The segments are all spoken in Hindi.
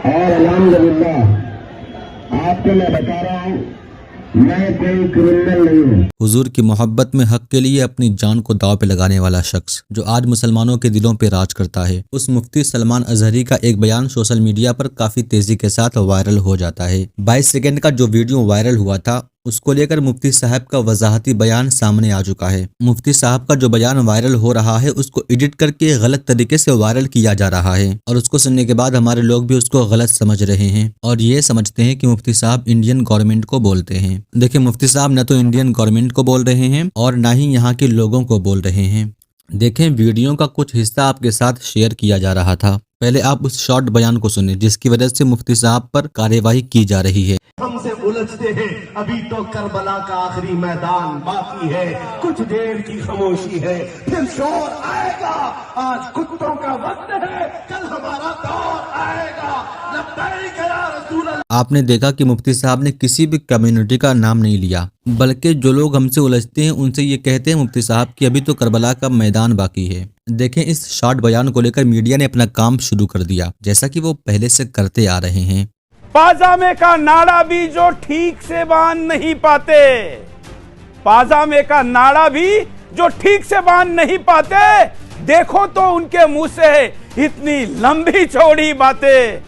और अल्हम्दुलिल्लाह आपको मैं बता रहा हूँ, मैं कोई क्रिमिनल नहीं हूँ। हुजूर की मोहब्बत में हक के लिए अपनी जान को दांव पे लगाने वाला शख्स जो आज मुसलमानों के दिलों पे राज करता है, उस मुफ्ती सलमान अजहरी का एक बयान सोशल मीडिया पर काफी तेजी के साथ वायरल हो जाता है। 22 सेकंड का जो वीडियो वायरल हुआ था उसको लेकर मुफ्ती साहब का वजाहती बयान सामने आ चुका है। मुफ्ती साहब का जो बयान वायरल हो रहा है उसको एडिट करके गलत तरीके से वायरल किया जा रहा है और उसको सुनने के बाद हमारे लोग भी उसको गलत समझ रहे हैं और ये समझते हैं कि मुफ्ती साहब इंडियन गवर्नमेंट को बोलते हैं। देखिए, मुफ्ती साहब न तो इंडियन गवर्नमेंट को बोल रहे हैं और ना ही यहाँ के लोगों को बोल रहे हैं। देखें, वीडियो का कुछ हिस्सा आपके साथ शेयर किया जा रहा था। पहले आप उस शॉर्ट बयान को सुने जिसकी वजह से मुफ्ती साहब पर कार्यवाही की जा रही है। हमसे उलझते हैं, अभी तो करबला का आखिरी मैदान बाकी है, कुछ देर की खामोशी है, फिर शोर आएगा। आज कुत्तों का वक्त है, कल हमारा दौर आएगा। लब्बैक या रसूल अल्लाह। आपने देखा कि मुफ्ती साहब ने किसी भी कम्युनिटी का नाम नहीं लिया, बल्कि जो लोग हमसे उलझते हैं उनसे ये कहते हैं मुफ्ती साहब कि अभी तो करबला का मैदान बाकी है। देखें, इस शॉर्ट बयान को लेकर मीडिया ने अपना काम शुरू कर दिया, जैसा कि वो पहले से करते आ रहे हैं। पाजामे का नाड़ा भी जो ठीक से बांध नहीं पाते, पाजामे का नाड़ा भी जो ठीक से बांध नहीं पाते, देखो तो उनके मुंह से इतनी लंबी चौड़ी बातें।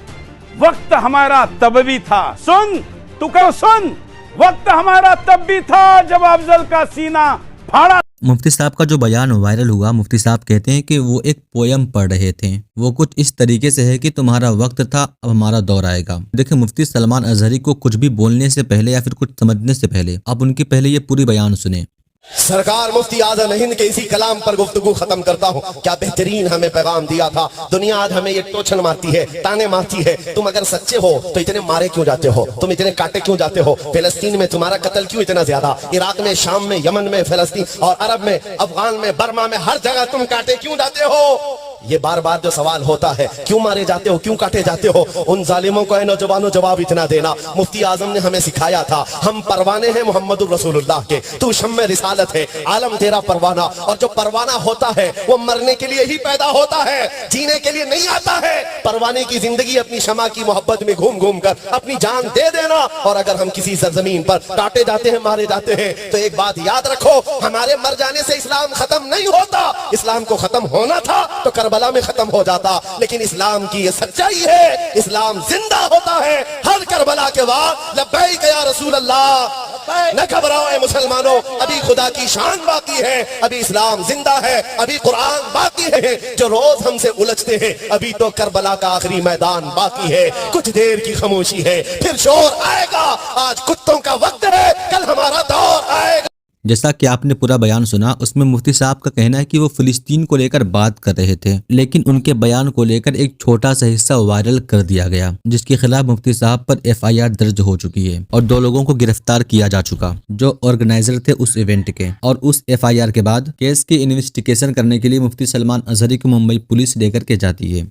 वक्त हमारा तब भी था, सुन तू करो सुन, वक्त हमारा तब भी था जब अफजल का सीना फाड़ा। मुफ्ती साहब का जो बयान वायरल हुआ, मुफ्ती साहब कहते हैं कि वो एक पोयम पढ़ रहे थे। वो कुछ इस तरीके से है कि तुम्हारा वक्त था, अब हमारा दौर आएगा। देखिए, मुफ्ती सलमान अजहरी को कुछ भी बोलने से पहले या फिर कुछ समझने से पहले आप उनकी पहले ये पूरी बयान सुने। सरकार मुफ्ती आज़म हिंद के इसी कलाम पर गुफ्तगू खत्म करता हूँ। क्या बेहतरीन हमें पैगाम दिया था। दुनिया आज हमें ये टोचन मारती है, ताने मारती है। तुम अगर सच्चे हो तो इतने मारे क्यों जाते हो, तुम इतने काटे क्यों जाते हो, फिलिस्तीन में तुम्हारा कत्ल क्यों इतना ज्यादा, इराक में, शाम में, यमन में, फिलिस्तीन और अरब में, अफगान में, बर्मा में, हर जगह तुम काटे क्यों जाते हो। ये बार बार जो सवाल होता है, क्यों मारे जाते हो, क्यों काटे जाते हो, उन जालिमों को है नौजवानों जवाब इतना देना। मुफ्ती आजम ने हमें सिखाया था, हम परवाने हैं मोहम्मदुर रसूलुल्लाह के, तू शम्मे रिसालत है, आलम तेरा परवाना। और जो परवाना होता है वो मरने के लिए ही पैदा होता है, जीने के लिए नहीं आता है। परवाने की जिंदगी अपनी शमा की मोहब्बत में घूम घूम कर अपनी जान दे देना। और अगर हम किसी सरजमीन पर काटे जाते हैं, मारे जाते हैं, तो एक बात याद रखो, हमारे मर जाने से इस्लाम खत्म नहीं होता। इस्लाम को खत्म होना था तो करबला में खत्म हो जाता, लेकिन इस्लाम की ये सच्चाई है, इस्लाम जिंदा होता है हर करबला के बाद। लब्बैक या रसूल अल्लाह। न घबराओ ऐ मुसलमानों, अभी खुदा की शान बाकी है, अभी इस्लाम जिंदा है, अभी कुरान बाकी है। जो रोज हमसे उलझते हैं, अभी तो करबला का आखिरी मैदान बाकी है, कुछ देर की खामोशी है, फिर शोर आएगा। आज कुत्तों का वक्त है, कल हमारा दौर आएगा। जैसा कि आपने पूरा बयान सुना, उसमें मुफ्ती साहब का कहना है कि वो फिलिस्तीन को लेकर बात कर रहे थे, लेकिन उनके बयान को लेकर एक छोटा सा हिस्सा वायरल कर दिया गया, जिसके खिलाफ मुफ्ती साहब पर FIR दर्ज हो चुकी है और 2 लोगों को गिरफ्तार किया जा चुका, जो ऑर्गेनाइजर थे उस इवेंट के। और उस FIR के बाद केस की इन्वेस्टिगेशन करने के लिए मुफ्ती सलमान अजहरी को मुंबई पुलिस लेकर के जाती है।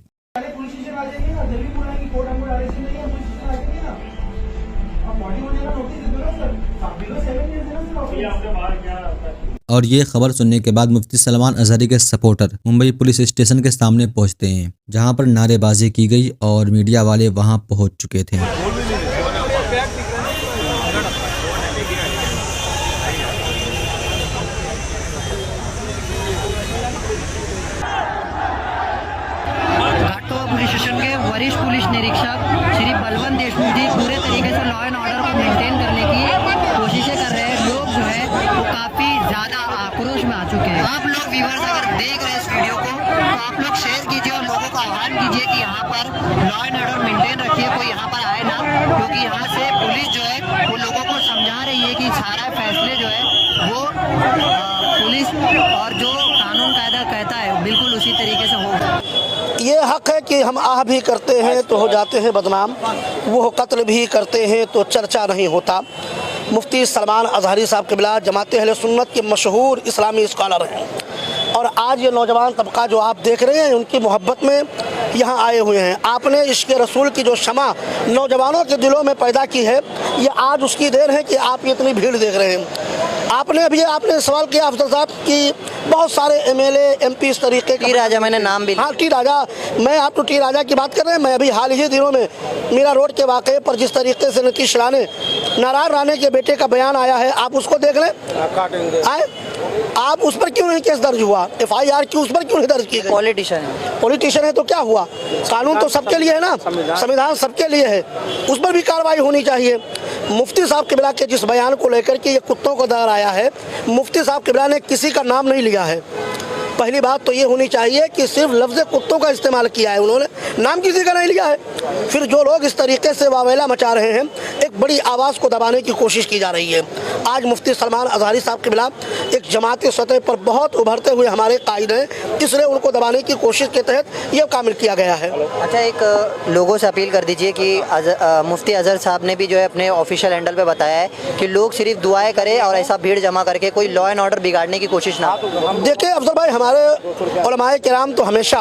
और ये खबर सुनने के बाद मुफ्ती सलमान अजहरी के सपोर्टर मुंबई पुलिस स्टेशन के सामने पहुंचते हैं, जहां पर नारेबाजी की गई और मीडिया वाले वहां पहुंच चुके थे। घाटकोपर पुलिस स्टेशन के वरिष्ठ पुलिस निरीक्षक श्री बलवंत देशमुख जी पूरे तरीके से लॉ एंड ऑर्डर को मेंटेन करने की कोशिशें कर रहे हैं। लोग जो है वो काफी ज्यादा आक्रोश में आ चुके हैं। आप लोग व्यूअर्स अगर देख रहे हैं इस वीडियो को तो आप लोग शेयर कीजिए और लोगों को आह्वान कीजिए कि यहाँ पर लॉ एंड ऑर्डर मेंटेन रखिए, कोई यहाँ पर आए ना, क्योंकि यहाँ से पुलिस जो है वो लोगों को समझा रही है कि सारा फैसले जो है वो पुलिस और जो कानून कायदा कहता है बिल्कुल उसी तरीके से होगा। ये हक है कि हम आह भी करते हैं तो हो जाते हैं बदनाम, वो कत्ल भी करते हैं तो चर्चा नहीं होता। मुफ्ती सलमान अजहरी साहब क़िबला जमात अहले सुन्नत के मशहूर इस्लामी स्कॉलर हैं और आज ये नौजवान तबका जो आप देख रहे हैं उनकी मोहब्बत में यहाँ आए हुए हैं। आपने इश्क़ रसूल की जो शमा नौजवानों के दिलों में पैदा की है, ये आज उसकी देर है कि आप इतनी भीड़ देख रहे हैं। आपने अभी आपने सवाल किया अफजल साहब कि बहुत सारे एमएलए एमपी इस तरीके टी राजा मैंने नाम भी हाँ टी राजा, मैं आप तो टी राजा की बात कर रहे हैं। मैं अभी हाल ही दिनों में मीरा रोड के वाक़े पर जिस तरीके से नीतीश राणे नारायण राणे के बेटे का बयान आया है, आप उसको देख लें। आए आप उस पर क्यों नहीं केस दर्ज हुआ, FIR क्यों उस पर क्यों नहीं दर्ज की? पॉलिटिशियन है तो क्या हुआ, कानून तो सबके लिए है ना, संविधान सबके लिए है, उस पर भी कार्रवाई होनी चाहिए। मुफ्ती साहब किबला के जिस बयान को लेकर के ये कुत्तों को दर आया है, मुफ्ती साहब किबला ने किसी का नाम नहीं लिया है। पहली बात तो ये होनी चाहिए कि सिर्फ लफ्ज़ कुत्तों का इस्तेमाल किया है, उन्होंने नाम किसी का नहीं लिया है। फिर जो लोग इस तरीके से वावेला मचा रहे हैं, एक बड़ी आवाज़ को दबाने की कोशिश की जा रही है। आज मुफ्ती सलमान अज़हरी साहब के खिलाफ एक जमाती सतह पर बहुत उभरते हुए हमारे कायद हैं, इसलिए उनको दबाने की कोशिश के तहत ये कामिल किया गया है। अच्छा, एक लोगों से अपील कर दीजिए कि मुफ्ती अजहर साहब ने भी जो है अपने ऑफिशियल हैंडल पे बताया है कि लोग सिर्फ दुआएं करें और ऐसा भीड़ जमा करके कोई लॉ एंड ऑर्डर बिगाड़ने की कोशिश ना। देखिए अफजल भाई, हमारे उलमाए किराम तो हमेशा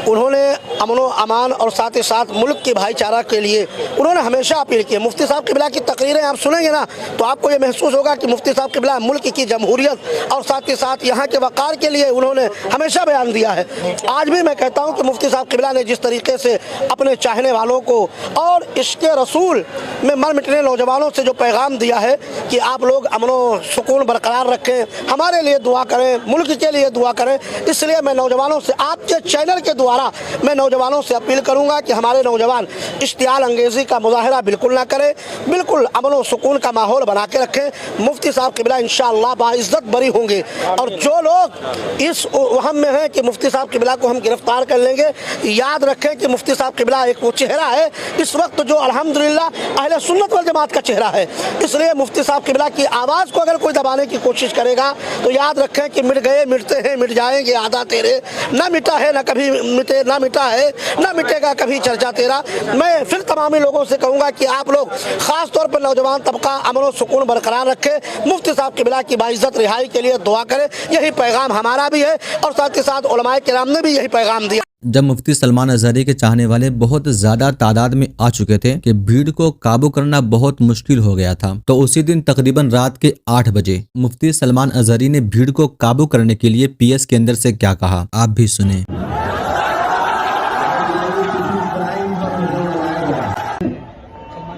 उन्होंने अमन व अमान और साथ ही साथ मुल्क की भाईचारा के लिए उन्होंने हमेशा अपील की है। मुफ्ती साहब किबला की तकरीरें आप सुनेंगे ना तो आपको ये महसूस होगा कि मुफ्ती साहब किबला मुल्क की जमहूरियत और साथ ही साथ यहाँ के वक़ार के लिए उन्होंने हमेशा बयान दिया है। आज भी मैं कहता हूँ कि मुफ्ती साहब किबला ने जिस तरीके से अपने चाहने वालों को और इश्क़ रसूल में मर मिटने नौजवानों से जो पैगाम दिया है कि आप लोग अमन व सुकून बरकरार रखें, हमारे लिए दुआ करें, मुल्क के लिए दुआ करें, इसलिए मैं नौजवानों से आपके चैनल के द्वारा मैं नौजवानों से अपील करूंगा कि हमारे नौजवान इश्तियाल अंगेज़ी का मुजाहरा बिल्कुल ना करें, बिल्कुल अमन व सुकून का माहौल बना के रखें। मुफ्ती साहब किबला इंशाअल्लाह बाइज़्ज़त बरी होंगे और जो लोग इस वहम में हैं कि मुफ्ती साहब किबला को हम गिरफ्तार कर लेंगे, याद रखें कि मुफ्ती साहब किबला एक वो चेहरा है इस वक्त जो अल्हम्दुलिल्लाह अहले सुन्नत वल जमात का चेहरा है। इसलिए मुफ्ती साहब किबला की आवाज़ को अगर कोई दबाने की कोशिश करेगा तो याद रखें कि मिट गए मिटते हैं मिट जाएंगे आदा तेरे, ना मिटा है ना कभी मिटे, ना मिटा है ना मिटेगा कभी चर्चा तेरा। मैं फिर तमामी लोगों से कहूँगा कि आप लोग ख़ास तौर पर नौजवान तबका अमन व सुकून बरकरार रखे, मुफ्ती साहब किबला की बाइज़्ज़त रिहाई के लिए दुआ करें। यही पैगाम हमारा भी है और साथ ही साथ उलमाए किराम ने भी यही पैगाम दिया। जब मुफ्ती सलमान अज़हरी के चाहने वाले बहुत ज्यादा तादाद में आ चुके थे कि भीड़ को काबू करना बहुत मुश्किल हो गया था, तो उसी दिन तकरीबन रात के 8 बजे मुफ्ती सलमान अज़हरी ने भीड़ को काबू करने के लिए PS के अंदर से क्या कहा, आप भी सुने।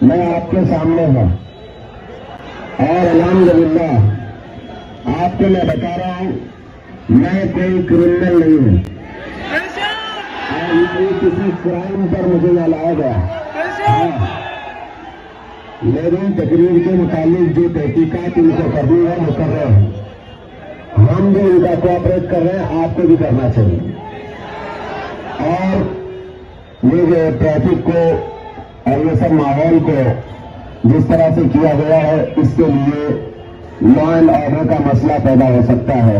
मैं आपके सामने हूँ और अल्हम्दुलिल्लाह आपको मैं बता रहा हूँ, मैं कोई क्रिमिनल नहीं हूँ और ये किसी क्राइम पर मुझे न लाया गया। मेरी तकरीर के मुताबिक जो तहकीकात इनको करनी है वो कर रहे हैं, हम भी उनका कोऑपरेट कर रहे हैं, आपको भी करना चाहिए। और ये जो ट्रैफिक को और ये सब माहौल को जिस तरह से किया गया है, इसके लिए लॉ एंड ऑर्डर का मसला पैदा हो सकता है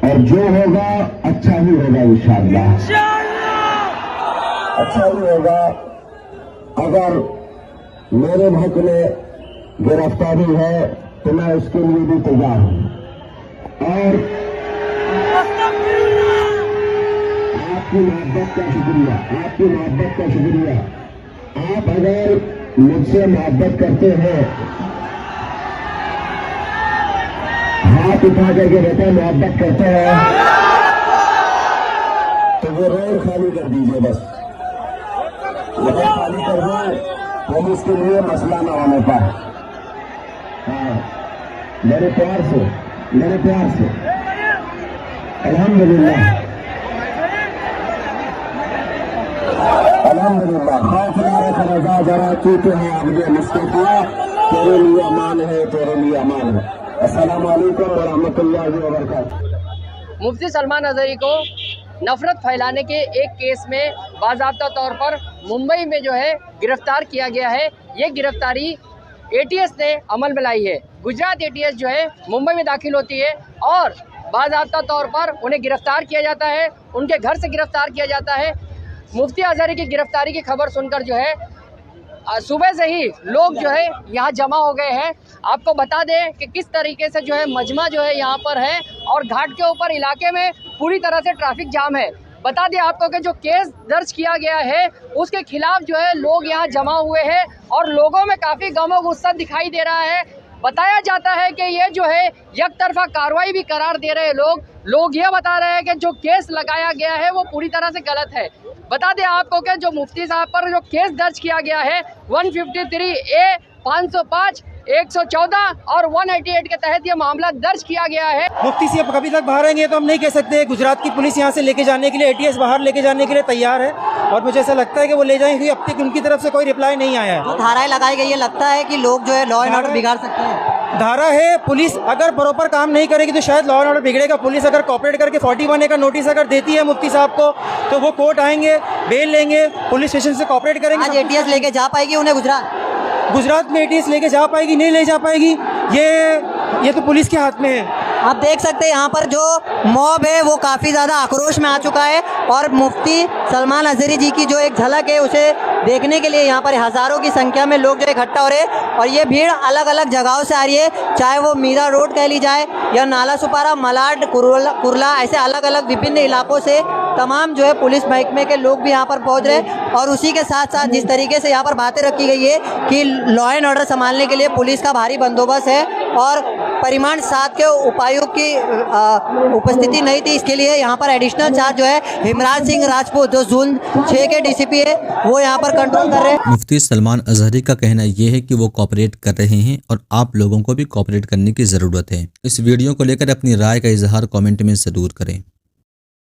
और जो होगा अच्छा ही होगा इंशाअल्लाह, अच्छा ही होगा। अगर मेरे हक में गिरफ्तारी है तो मैं उसके लिए भी तैयार हूं और आपकी मोहब्बत का शुक्रिया, आपकी मोहब्बत का शुक्रिया। आप अगर मुझसे मोहब्बत करते हैं, हाथ उठा करके बेटा मोहब्बत करते हैं तो वो रोड खाली कर दीजिए, बस रोड खाली कर दो, हम उसके लिए मसला ना होने पाए। हाँ, मेरे प्यार से, मेरे प्यार से अल्हम्दुलिल्लाह, अल्हम्दुलिल्लाह। खौफ ना रख रजा जरा चूके हैं अब्दे मुस्तफा, तेरे लिए अमान है, तेरे लिए अमान है। अस्सलाम वालेकुम व रहमतुल्लाहि व बरकातहू। मुफ्ती सलमान अज़हरी को नफरत फैलाने के एक केस में बाज़ाब्ता तौर पर मुंबई में जो है गिरफ्तार किया गया है। ये गिरफ्तारी ATS ने अमल में लाई है। गुजरात ATS जो है मुंबई में दाखिल होती है और बाज़ाब्ता तौर पर उन्हें गिरफ्तार किया जाता है, उनके घर से गिरफ्तार किया जाता है। मुफ्ती अज़हरी की गिरफ्तारी की खबर सुनकर जो है सुबह से ही लोग जो है यहाँ जमा हो गए हैं। आपको बता दें कि किस तरीके से जो है मजमा जो है यहाँ पर है और घाट के ऊपर इलाके में पूरी तरह से ट्रैफिक जाम है। बता दें आपको कि जो केस दर्ज किया गया है उसके खिलाफ जो है लोग यहाँ जमा हुए हैं और लोगों में काफ़ी गम और गुस्सा दिखाई दे रहा है। बताया जाता है कि ये जो है एक तरफा कार्रवाई भी करार दे रहे लोग ये बता रहे हैं कि जो केस लगाया गया है वो पूरी तरह से गलत है। बता दें आपको कि जो मुफ्ती साहब पर जो केस दर्ज किया गया है 153A 505 114 और 188 के तहत ये मामला दर्ज किया गया है। मुफ्ती साहब कभी तक बाहर आएंगे तो हम नहीं कह सकते। गुजरात की पुलिस यहाँ से लेके जाने के लिए ATS बाहर लेके जाने के लिए तैयार है और मुझे ऐसा लगता है कि वो ले जाएंगे। अब तक उनकी तरफ से कोई रिप्लाई नहीं आया है। धाराएं लगाई गई है, लगता है कि लोग जो है लॉ एंड ऑर्डर बिगाड़ सकते हैं। धारा है, पुलिस अगर प्रॉपर काम नहीं करेगी तो शायद लॉ एंड ऑर्डर बिगड़ेगा। पुलिस अगर कॉपरेट करके 41A का नोटिस अगर देती है मुफ्ती साहब को तो वो कोर्ट आएंगे, बेल लेंगे, पुलिस स्टेशन से कॉपरेट करेंगे। आज ATS लेके जा पाएगी उन्हें गुजरात में ATS लेके जा पाएगी, नहीं ले जा पाएगी, ये तो पुलिस के हाथ में है। आप देख सकते हैं यहाँ पर जो मॉब है वो काफ़ी ज़्यादा आक्रोश में आ चुका है और मुफ्ती सलमान अजहरी जी की जो एक झलक है उसे देखने के लिए यहाँ पर हज़ारों की संख्या में लोग जो इकट्ठा हो रहे हैं और ये भीड़ अलग अलग जगहों से आ रही है, चाहे वो मीरा रोड कह ली जाए या नाला सुपारा, मलाड, कुरला, ऐसे अलग अलग विभिन्न इलाकों से तमाम जो है पुलिस महकमे के लोग भी यहाँ पर पहुँच रहे हैं। और उसी के साथ साथ जिस तरीके से यहाँ पर बातें रखी गई है कि लॉ एंड ऑर्डर संभालने के लिए पुलिस का भारी बंदोबस्त है और परिमाण 7 के उपायुक्त की उपस्थिति नहीं थी, इसके लिए यहाँ पर एडिशनल चार्ज जो है हिमराज सिंह राजपूत जो जोन 6 के DCP है वो यहाँ पर कंट्रोल कर रहे हैं। मुफ्ती सलमान अजहरी का कहना यह है कि वो कोऑपरेट कर रहे हैं और आप लोगों को भी कोऑपरेट करने की जरूरत है। इस वीडियो को लेकर अपनी राय का इजहार कमेंट में जरूर करें।